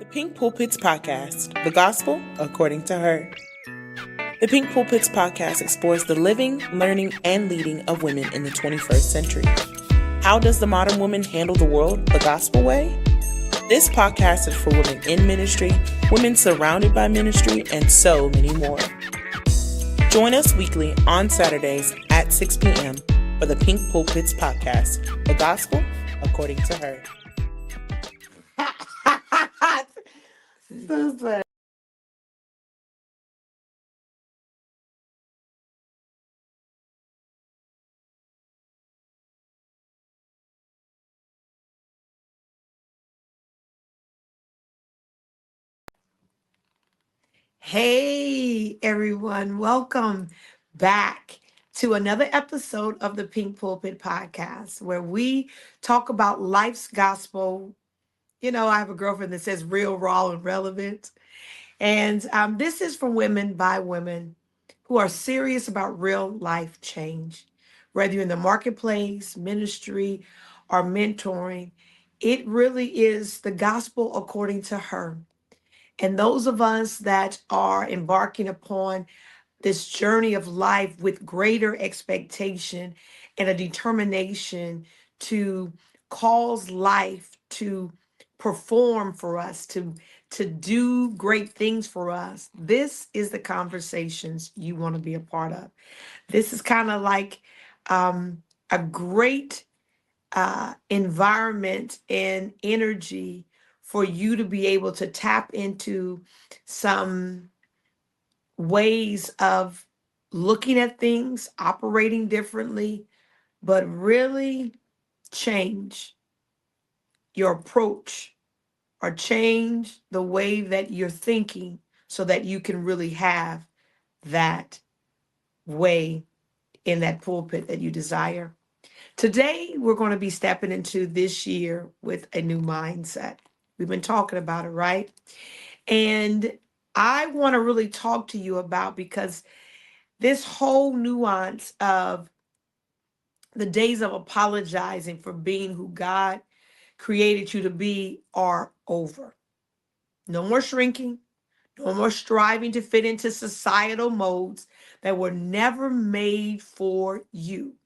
The Pink Pulpits Podcast, the gospel according to her. The Pink Pulpits Podcast explores the living, learning, and leading of women in the 21st century. How does the modern woman handle the world the gospel way? This podcast is for women in ministry, women surrounded by ministry, and so many more. Join us weekly on Saturdays at 6 p.m. for the Pink Pulpits Podcast, the gospel according to her. Super. Hey everyone, welcome back to another episode of the Pink Pulpit Podcast, where we talk about life's gospel. You know, I have a girlfriend that says real, raw, and relevant. And this is for women by women who are serious about real life change, whether you're in the marketplace, ministry, or mentoring. It really is the gospel according to her. And those of us that are embarking upon this journey of life with greater expectation and a determination to cause life to perform for us, to do great things for us. This is the conversations you want to be a part of. This is kind of like a great environment and energy for you to be able to tap into some ways of looking at things, operating differently, but really change your approach or change the way that you're thinking so that you can really have that way in that pulpit that you desire. Today, we're going to be stepping into this year with a new mindset. We've been talking about it, right? And I want to really talk to you about, because this whole nuance of the days of apologizing for being who God created you to be are over. No more shrinking, no more striving to fit into societal modes that were never made for you.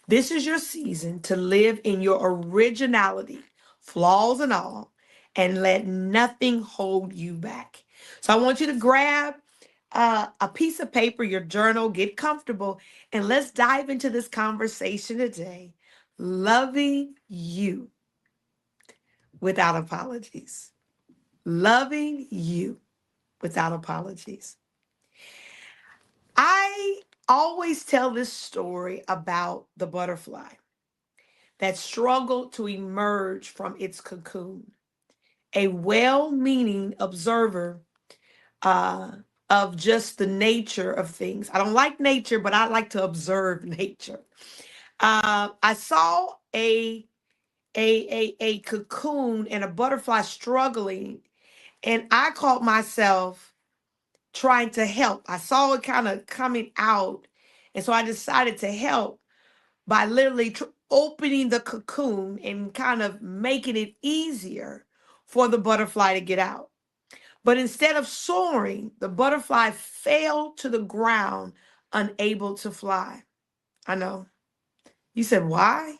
This is your season to live in your originality, flaws and all, and let nothing hold you back. So I want you to grab a piece of paper, your journal, get comfortable, and let's dive into this conversation today. Loving you without apologies. Loving you without apologies. I always tell this story about the butterfly that struggled to emerge from its cocoon. A well-meaning observer of just the nature of things. I don't like nature, but I like to observe nature. I saw a cocoon and a butterfly struggling, and I caught myself trying to help. I saw it kind of coming out, and so I decided to help by literally opening the cocoon and kind of making it easier for the butterfly to get out. But instead of soaring, the butterfly fell to the ground, unable to fly. I know. You said, why?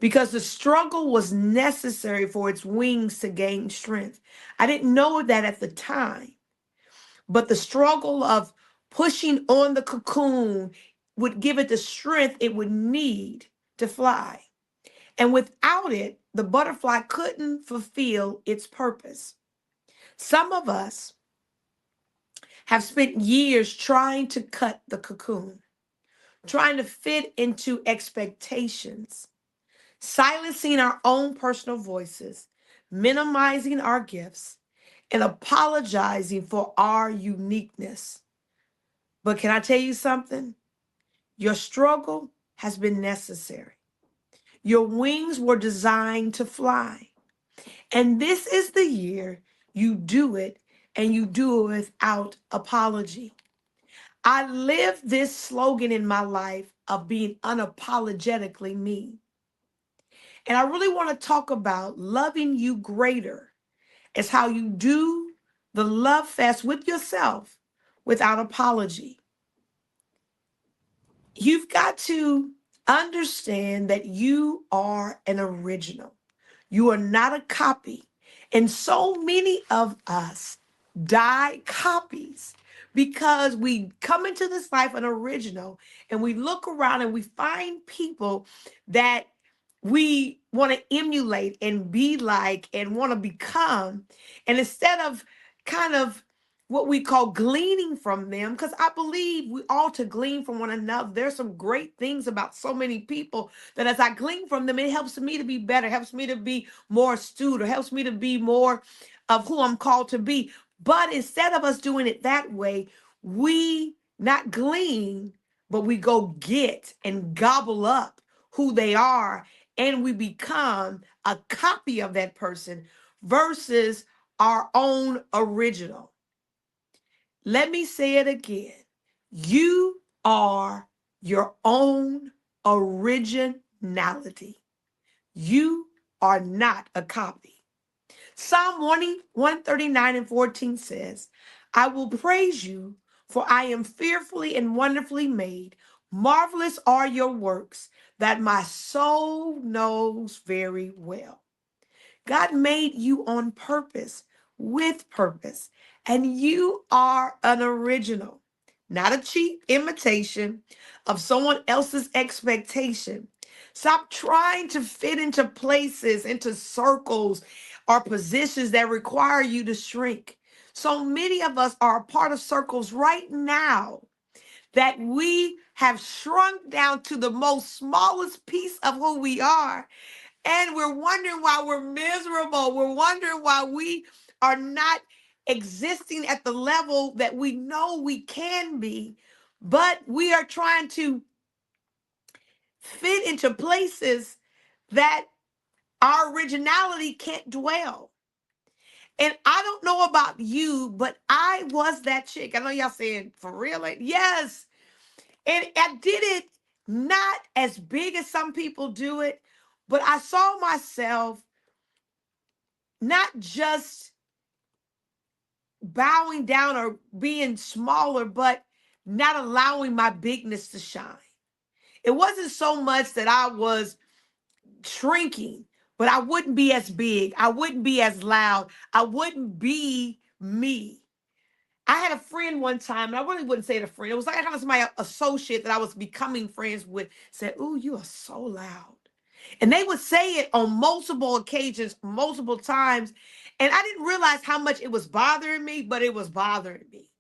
Because the struggle was necessary for its wings to gain strength. I didn't know that at the time, but the struggle of pushing on the cocoon would give it the strength it would need to fly. And without it, the butterfly couldn't fulfill its purpose. Some of us have spent years trying to cut the cocoon, trying to fit into expectations, silencing our own personal voices, minimizing our gifts, and apologizing for our uniqueness. But can I tell you something? Your struggle has been necessary. Your wings were designed to fly. And this is the year you do it, and you do it without apology. I live this slogan in my life of being unapologetically me. And I really want to talk about loving you greater It's how you do the love fest with yourself without apology. You've got to understand that you are an original. You are not a copy. And so many of us die copies because we come into this life an original and we look around and we find people that we want to emulate and be like and want to become. And instead of kind of what we call gleaning from them, because I believe we ought to glean from one another. There's some great things about so many people that as I glean from them, it helps me to be better, helps me to be more astute, or helps me to be more of who I'm called to be. But instead of us doing it that way, we not glean, but we go get and gobble up who they are, and we become a copy of that person versus our own original. Let me say it again. You are your own originality. You are not a copy. Psalm 139 and 14 says, I will praise you, for I am fearfully and wonderfully made. Marvelous are your works that my soul knows very well. God made you on purpose, with purpose, and you are an original, not a cheap imitation of someone else's expectation. Stop trying to fit into places, into circles, or positions that require you to shrink. So many of us are a part of circles right now that we have shrunk down to the most smallest piece of who we are, and we're wondering why we're miserable. We're wondering why we are not existing at the level that we know we can be, but we are trying to fit into places that our originality can't dwell. And I don't know about you, but I was that chick. I know y'all saying, for real? Like, yes. And I did it not as big as some people do it, but I saw myself not just bowing down or being smaller, but not allowing my bigness to shine. It wasn't so much that I was shrinking, but I wouldn't be as big. I wouldn't be as loud. I wouldn't be me. I had a friend one time, and I really wouldn't say it a friend. It was like kind of my associate that I was becoming friends with said, "Ooh, you are so loud." And they would say it on multiple occasions, multiple times. And I didn't realize how much it was bothering me, but it was bothering me.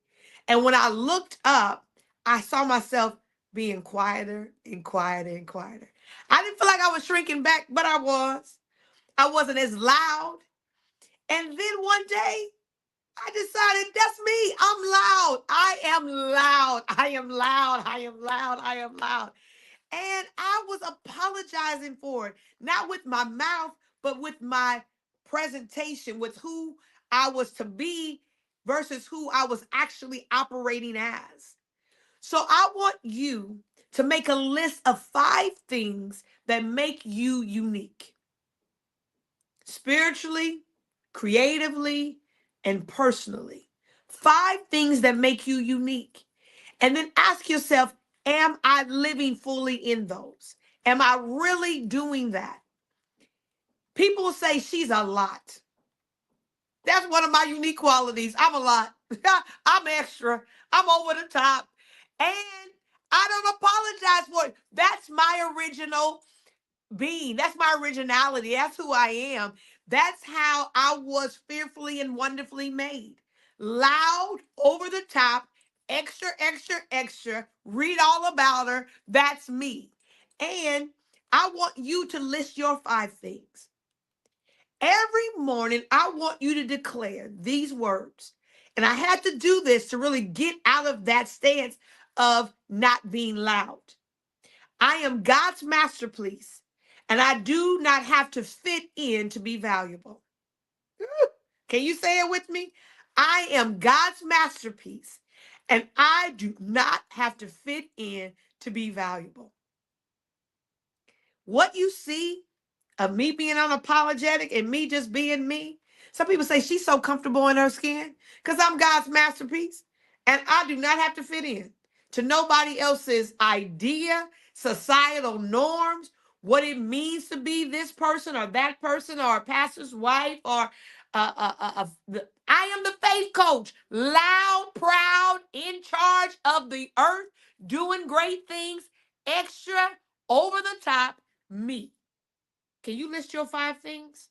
And when I looked up, I saw myself being quieter and quieter and quieter. I didn't feel like I was shrinking back, but I was. I wasn't as loud. And then one day, I decided that's me. I'm loud. I am loud. I am loud. I am loud. I am loud. And I was apologizing for it, not with my mouth, but with my presentation, with who I was to be versus who I was actually operating as. So I want you to make a list of 5 things that make you unique spiritually, creatively, and personally. 5 things that make you unique. And then ask yourself, am I living fully in those? Am I really doing that? People say she's a lot. That's one of my unique qualities. I'm a lot. I'm extra. I'm over the top. And I don't apologize for it. That's my original being. That's my originality. That's who I am. That's how I was fearfully and wonderfully made. Loud, over the top, extra, extra, extra. Read all about her. That's me. And I want you to list your 5 things. Every morning, I want you to declare these words. And I had to do this to really get out of that stance of not being loud. I am God's masterpiece, and I do not have to fit in to be valuable. Can you say it with me? I am God's masterpiece, and I do not have to fit in to be valuable. What you see of me being unapologetic and me just being me, Some people say she's so comfortable in her skin because I'm God's masterpiece and I do not have to fit in to nobody else's idea, societal norms, what it means to be this person or that person or a pastor's wife or I am the faith coach, loud, proud, in charge of the earth, doing great things, extra, over the top, me. Can you list your 5 things?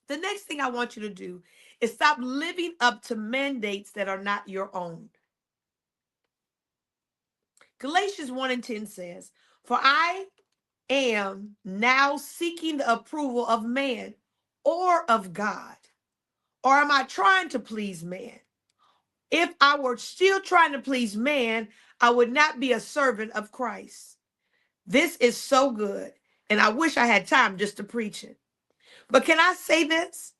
The next thing I want you to do is stop living up to mandates that are not your own. Galatians 1 and 10 says, "For I am now seeking the approval of man or of God. Or am I trying to please man? If I were still trying to please man, I would not be a servant of Christ." This is so good, and I wish I had time just to preach it. But can I say this?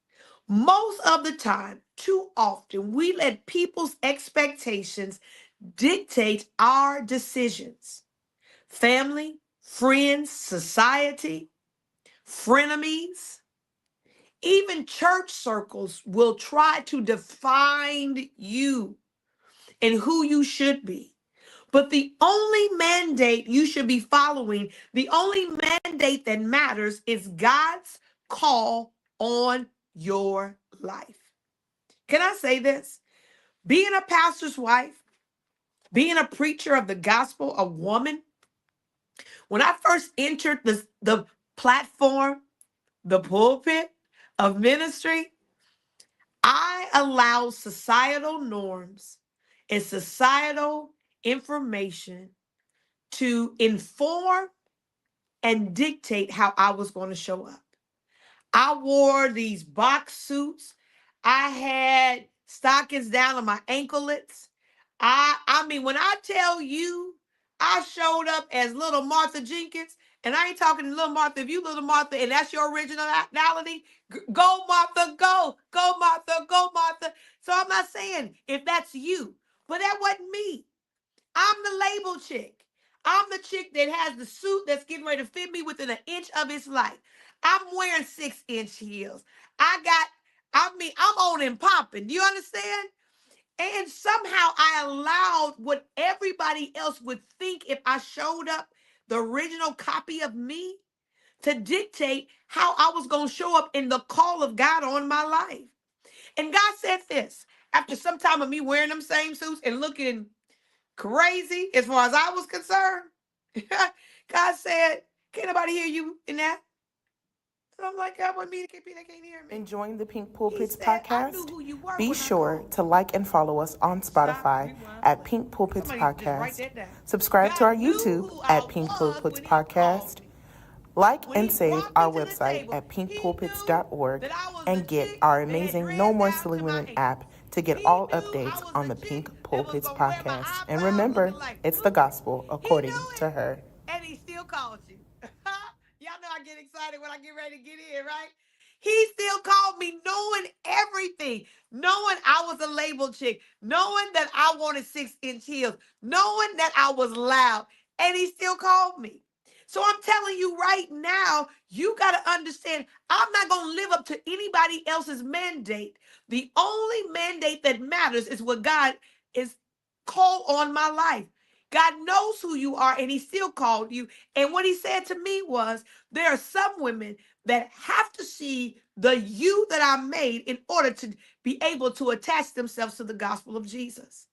Most of the time, too often, we let people's expectations dictate our decisions. Family, friends, society, frenemies, even church circles will try to define you and who you should be. But the only mandate you should be following, the only mandate that matters is God's call on your life. Can I say this? Being a pastor's wife, being a preacher of the gospel, a woman, when I first entered the platform, the pulpit of ministry, I allowed societal norms and societal information to inform and dictate how I was going to show up. I wore these box suits. I had stockings down on my anklets. I mean, when I tell you I showed up as little Martha Jenkins, and I ain't talking to little Martha. If you little Martha and that's your originality, go Martha, go, go Martha, go Martha. So I'm not saying if that's you, but that wasn't me. I'm the label chick. I'm the chick that has the suit that's getting ready to fit me within an inch of its life. I'm wearing 6-inch heels. I'm on and popping. Do you understand? And somehow I allowed what everybody else would think if I showed up, the original copy of me, to dictate how I was going to show up in the call of God on my life. And God said this, after some time of me wearing them same suits and looking crazy as far as I was concerned, God said, "Can't nobody hear you in that?" And I'm like, "God, what me? They can't hear me." Enjoying the Pink He Pulpits said, "I knew podcast? who you were Be when I sure called to you." like and follow us on Stop, Spotify rewind. at Pink Pulpits Somebody just write Podcast. that down. Subscribe to God our knew YouTube who I at Pink was Pulpits when he called Podcast. me. Like When and he save brought me our to the website table, at he knew pinkpulpits.org that I was the and get chick our that had amazing No dreads More down Silly to my Women ankles. app to get He all knew I updates was on the the chick Pink that was Pulpits going to wear my Podcast. And eyebrows remember, looking like it's the gospel He according knew to it. her. And he still called you. Y'all know I get excited when I get ready to get in, right? He still called me knowing everything, knowing I was a label chick, knowing that I wanted 6-inch heels, knowing that I was loud, and he still called me. So I'm telling you right now, you got to understand, I'm not going to live up to anybody else's mandate. The only mandate that matters is what God is called on my life. God knows who you are, and he still called you. And what he said to me was, there are some women that have to see the you that I made in order to be able to attach themselves to the gospel of Jesus.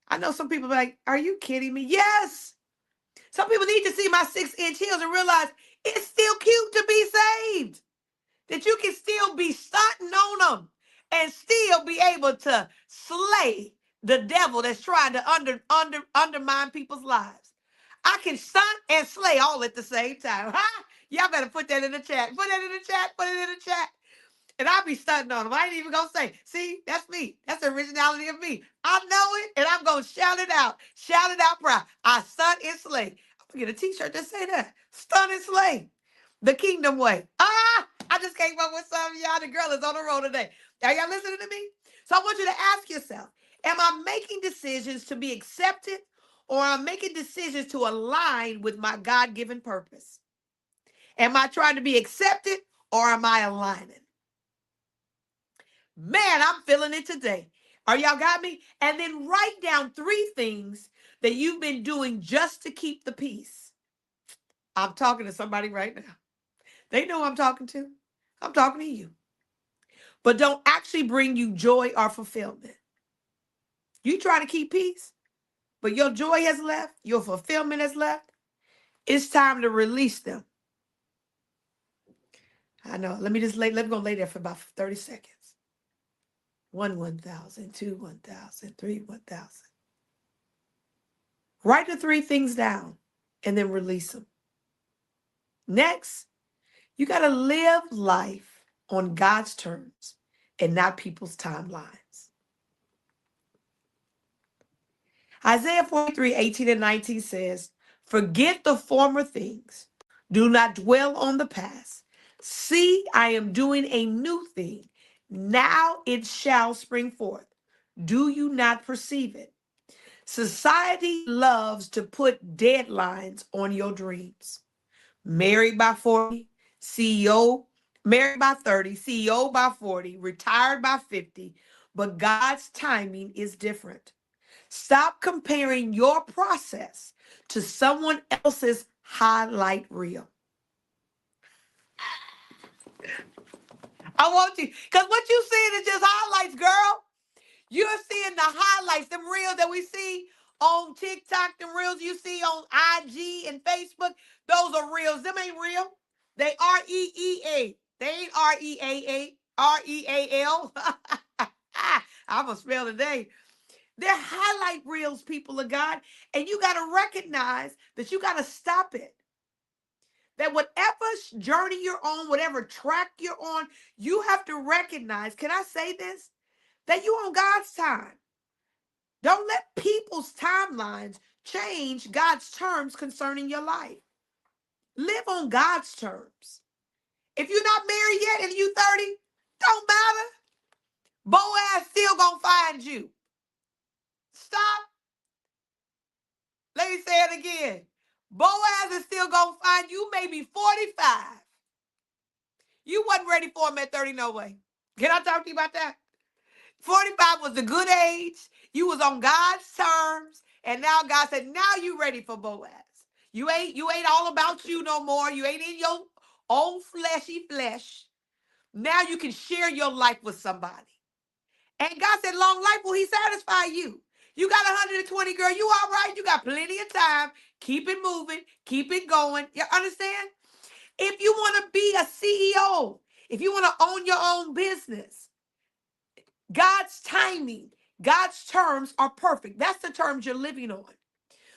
I know some people are like, "Are you kidding me?" Yes. Some people need to see my 6-inch heels and realize it's still cute to be saved. That you can still be stunting on them and still be able to slay the devil that's trying to undermine people's lives. I can stunt and slay all at the same time. Huh? Y'all better put that in the chat. Put that in the chat. Put it in the chat. And I'll be stunting on them. I ain't even gonna say, "See, that's me. That's the originality of me." I know it, and I'm gonna shout it out. Shout it out proud. I stunt and slay. I'm gonna get a t-shirt that say that. Stunt and slay. The kingdom way. I just came up with some of y'all. The girl is on the road today. Are y'all listening to me? So I want you to ask yourself, am I making decisions to be accepted, or am I making decisions to align with my God-given purpose? Am I trying to be accepted, or am I aligning? Man, I'm feeling it today. Are y'all got me? And then write down 3 things that you've been doing just to keep the peace. I'm talking to somebody right now. They know who I'm talking to. I'm talking to you. But don't actually bring you joy or fulfillment. You try to keep peace, but your joy has left, your fulfillment has left. It's time to release them. I know. Let me go lay there for about 30 seconds. 1,000, 2, 1,000, 3, 1,000. Write the 3 things down and then release them. Next, you got to live life on God's terms and not people's timelines. Isaiah 43, 18 and 19 says, forget the former things. Do not dwell on the past. See, I am doing a new thing. Now it shall spring forth. Do you not perceive it? Society loves to put deadlines on your dreams. Married by 40, CEO, married by 30, CEO by 40, retired by 50, but God's timing is different. Stop comparing your process to someone else's highlight reel. I want you, because what you seeing is just highlights, girl. You're seeing the highlights, them reels that we see on TikTok, them reels you see on IG and Facebook. Those are reels. Them ain't real. They R-E-E-A. They ain't R-E-A-A, R-E-A-L. I'm going to spell today. They're highlight reels, people of God. And you got to recognize that you got to stop it. That whatever journey you're on, whatever track you're on, you have to recognize, can I say this? That you're on God's time. Don't let people's timelines change God's terms concerning your life. Live on God's terms. If you're not married yet and you 30, don't matter. Boaz still gonna find you. Stop. Let me say it again. Boaz is still gonna find you. Maybe 45. You wasn't ready for him at 30, no way. Can I talk to you about that? 45 was the good age. You was on God's terms. And now God said, now you ready for Boaz. You ain't all about you no more. You ain't in your own fleshy flesh. Now you can share your life with somebody. And God said, long life will he satisfy you. You got 120, girl. You all right. You got plenty of time. Keep it moving. Keep it going. You understand? If you want to be a CEO, if you want to own your own business, God's timing, God's terms are perfect. That's the terms you're living on.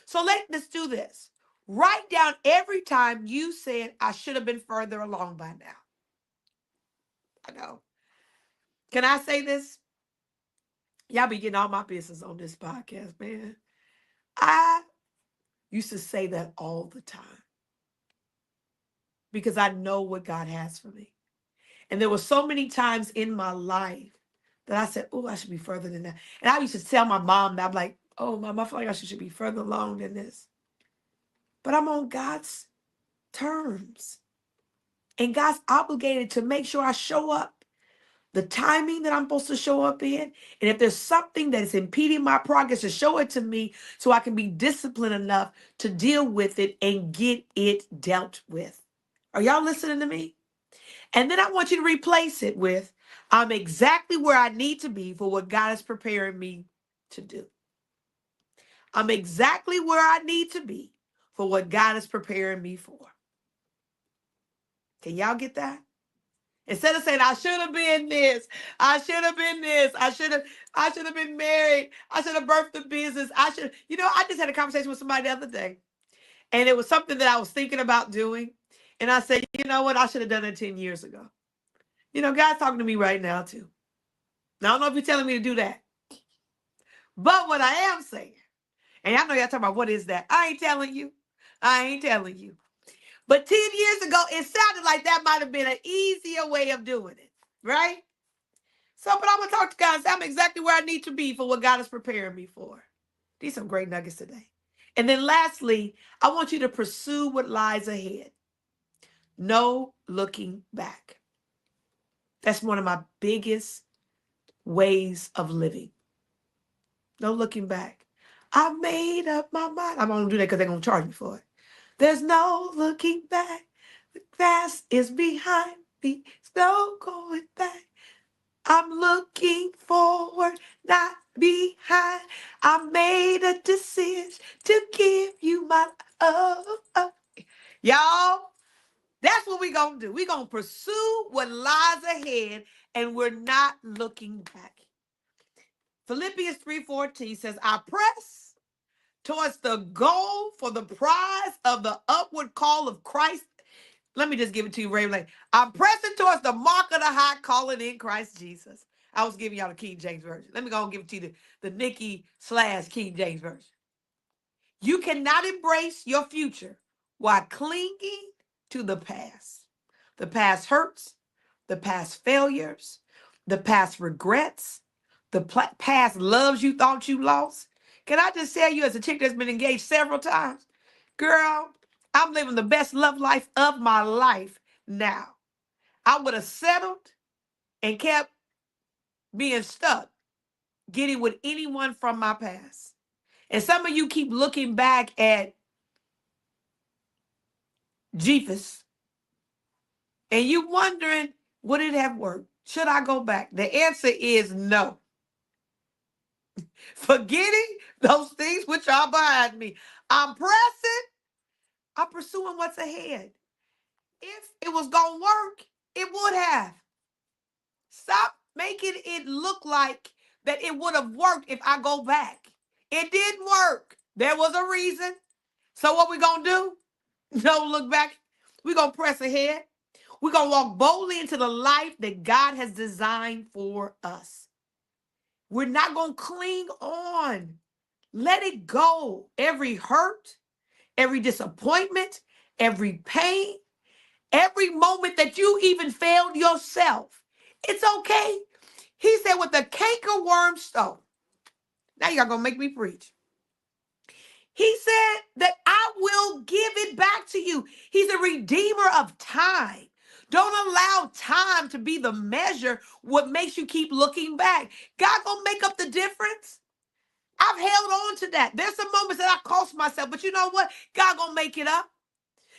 So let's do this. Write down every time you said, I should have been further along by now. I know. Can I say this? Y'all be getting all my business on this podcast, man. I used to say that all the time because I know what God has for me. And there were so many times in my life that I said, oh, I should be further than that. And I used to tell my mom that I'm like, oh, Mom, I feel like I should be further along than this. But I'm on God's terms. And God's obligated to make sure I show up the timing that I'm supposed to show up in. And if there's something that is impeding my progress, to show it to me so I can be disciplined enough to deal with it and get it dealt with. Are y'all listening to me? And then I want you to replace it with, I'm exactly where I need to be for what God is preparing me to do. I'm exactly where I need to be for what God is preparing me for. Can y'all get that? Instead of saying, I should have been this, I should have been this, I should have been married, I should have birthed a business, I just had a conversation with somebody the other day, and it was something that I was thinking about doing, and I said, you know what, I should have done it 10 years ago. God's talking to me right now, too. Now, I don't know if you're telling me to do that, but what I am saying, and I know y'all talking about what is that, I ain't telling you. But 10 years ago, it sounded like that might have been an easier way of doing it, right? So, but I'm going to talk to God and say, I'm exactly where I need to be for what God is preparing me for. These are some great nuggets today. And then lastly, I want you to pursue what lies ahead. No looking back. That's one of my biggest ways of living. No looking back. I made up my mind. I'm going to do that because they're going to charge me for it. There's no looking back. The past is behind me. There's no going back. I'm looking forward, not behind. I made a decision to give you my love. Y'all, that's what we're going to do. We're going to pursue what lies ahead, and we're not looking back. Philippians 3:14 says, I press towards the goal for the prize of the upward call of Christ. Let me just give it to you, Ray. I'm pressing towards the mark of the high calling in Christ Jesus. I was giving y'all the King James Version. Let me go and give it to you, the Nikki/King James Version. You cannot embrace your future while clinging to the past. The past hurts, the past failures, the past regrets, the past loves you thought you lost. Can I just tell you, as a chick that's been engaged several times, girl, I'm living the best love life of my life now. I would have settled and kept being stuck, getting with anyone from my past. And some of you keep looking back at Jeepus, and you wondering, would it have worked? Should I go back? The answer is no. Forgetting those things which are behind me. I'm pressing. I'm pursuing what's ahead. If it was going to work, it would have. Stop making it look like that it would have worked if I go back. It didn't work. There was a reason. So what we going to do? Don't look back. We're going to press ahead. We're going to walk boldly into the life that God has designed for us. We're not going to cling on. Let it go. Every hurt, every disappointment, every pain, every moment that you even failed yourself. It's okay. He said, with the cankerworm stone. Now y'all going to make me preach. He said that I will give it back to you. He's a redeemer of time. Don't allow time to be the measure what makes you keep looking back. God gonna make up the difference. I've held on to that. There's some moments that I cost myself, but you know what? God gonna make it up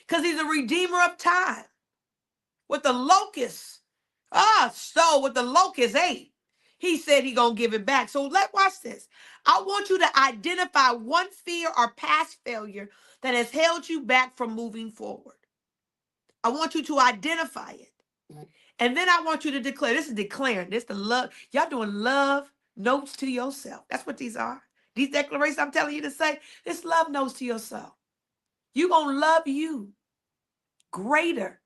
because he's a redeemer of time. With the locusts, with the locust ate, he said he gonna give it back. So watch this. I want you to identify one fear or past failure that has held you back from moving forward. I want you to identify it. And then I want you to declare. This is declaring. This is the love. Y'all doing love notes to yourself. That's what these are. These declarations I'm telling you to say, this love notes to yourself. You're going to love you greater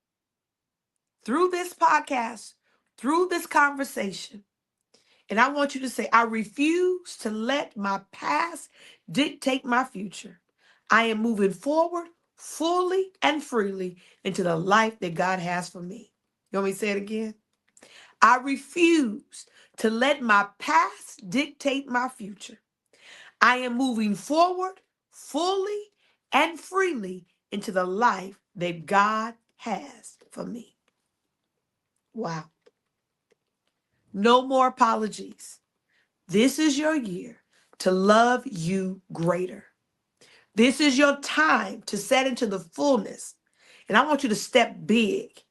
through this podcast, through this conversation. And I want you to say, I refuse to let my past dictate my future. I am moving forward fully and freely into the life that God has for me. You want me to say it again? I refuse to let my past dictate my future. I am moving forward fully and freely into the life that God has for me. Wow. No more apologies. This is your year to love you greater. This is your time to set into the fullness. And I want you to step big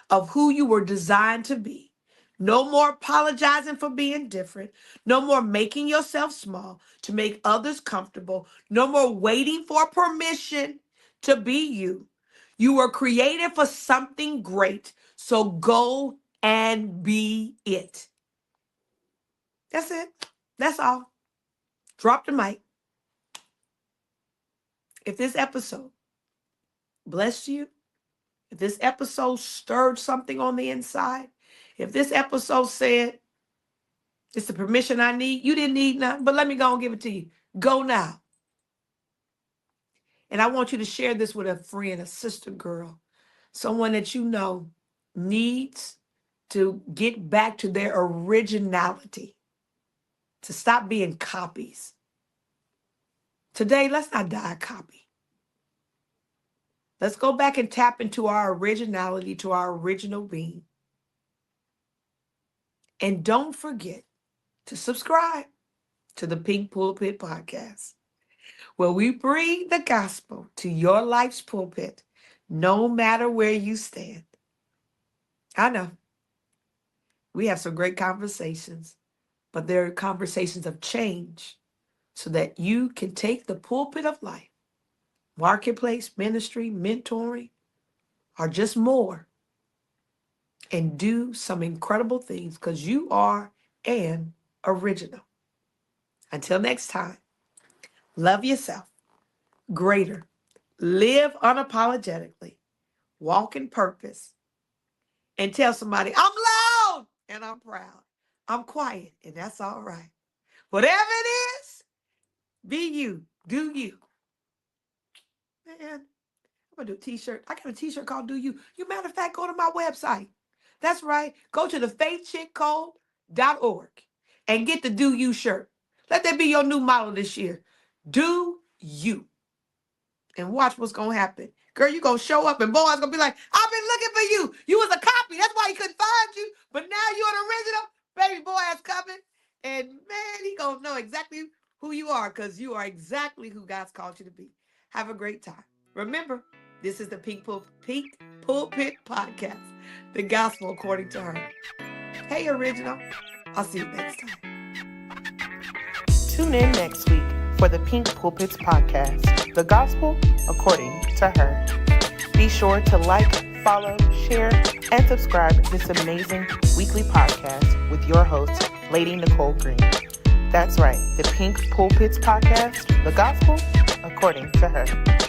of who you were designed to be. No more apologizing for being different. No more making yourself small to make others comfortable. No more waiting for permission to be you. You were created for something great. So go and be it. That's it. That's all. Drop the mic. If this episode blessed you, if this episode stirred something on the inside, if this episode said, it's the permission I need, you didn't need nothing, but let me go and give it to you. Go now. And I want you to share this with a friend, a sister girl, someone that you know needs to get back to their originality, to stop being copies. Today, let's not die a copy. Let's go back and tap into our originality, to our original being. And don't forget to subscribe to the Pink Pulpit Podcast, where we bring the gospel to your life's pulpit, no matter where you stand. I know we have some great conversations, but they're conversations of change so that you can take the pulpit of life, marketplace, ministry, mentoring, or just more, and do some incredible things because you are an original. Until next time, love yourself greater, live unapologetically, walk in purpose, and tell somebody, I'm loud and I'm proud. I'm quiet and that's all right. Whatever it is, be you, do you. Man, I'm going to do a t-shirt. I got a t-shirt called Do You. You matter of fact, go to my website. That's right. Go to thefaithchickcode.org and get the Do You shirt. Let that be your new motto this year. Do you. And watch what's going to happen. Girl, you going to show up and boys going to be like, I've been looking for you. You was a copy. That's why he couldn't find you. But now you're an original. Baby boy is coming. And man, he going to know exactly who you are because you are exactly who God's called you to be. Have a great time. Remember, this is the Pink Pulpit Podcast, the gospel according to her. Hey, original. I'll see you next time. Tune in next week for the Pink Pulpits Podcast, the gospel according to her. Be sure to like, follow, share, and subscribe to this amazing weekly podcast with your host, Lady Nicole Green. That's right, the Pink Pulpits Podcast, the gospel according to her.